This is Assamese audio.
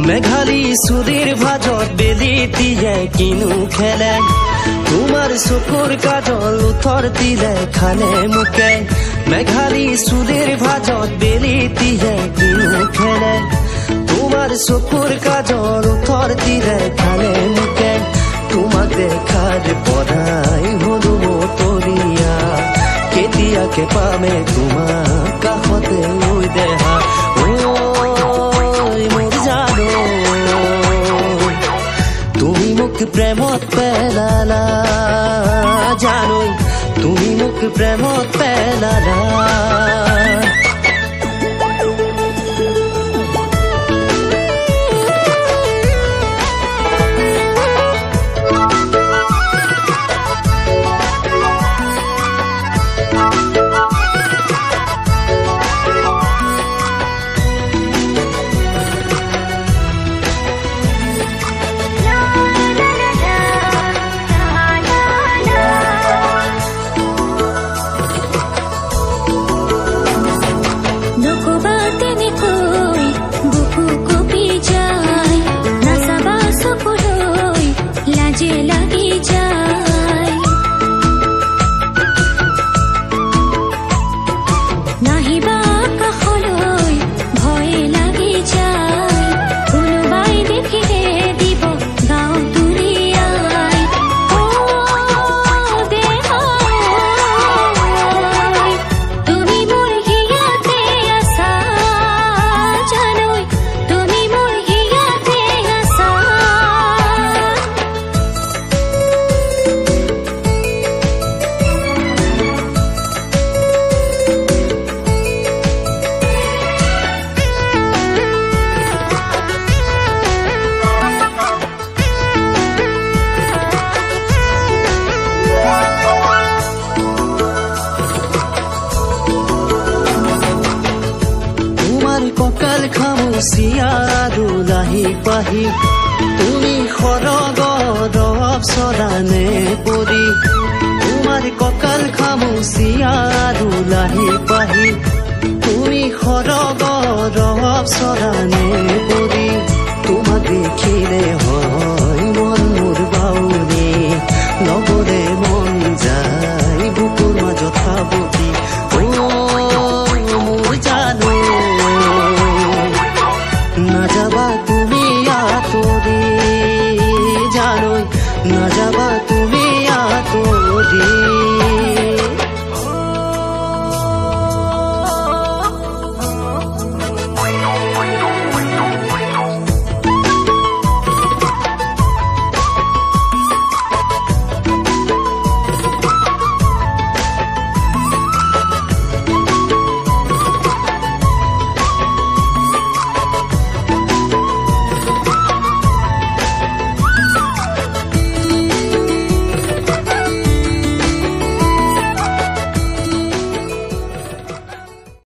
মেঘালী চুলিৰ ভাজত বেলি দিয়ে কিনো খেলে তোমাৰ চকুৰ কাজল উঠৰ দিলে খালে মুকে মেঘালী চুলিৰ ভাজত বেলি দিয়ে কিনো খেলে তোমাৰ চকুৰ কাজল উঠৰ দিলে খালে মুকে তোমাক দেখাৰ পৰাই হলো মতৰীয়া কেতিয়াকে পামে তোমাক কাষতে লৈ দেহা প্ৰেমত পেলালা জানোই তুমি মোক প্ৰেমত পেলালা ককাল খামুচিয়া লাহি পাহি তুমি সৰগৰ অপচৰানে পৰি তোমাৰ ককাল খামুচিয়া লাহি পাহি তুমি সৰগৰ অপচৰানে পৰি তোমাক দেখিলে হয় মন মোৰ বাউৰে লগৰে মন যায় বুকুৰ মাজত সাৱটি মোৰ জানো নাযাবা তুমি আঁতৰি জানোই নাযাবা তুমি আঁতৰি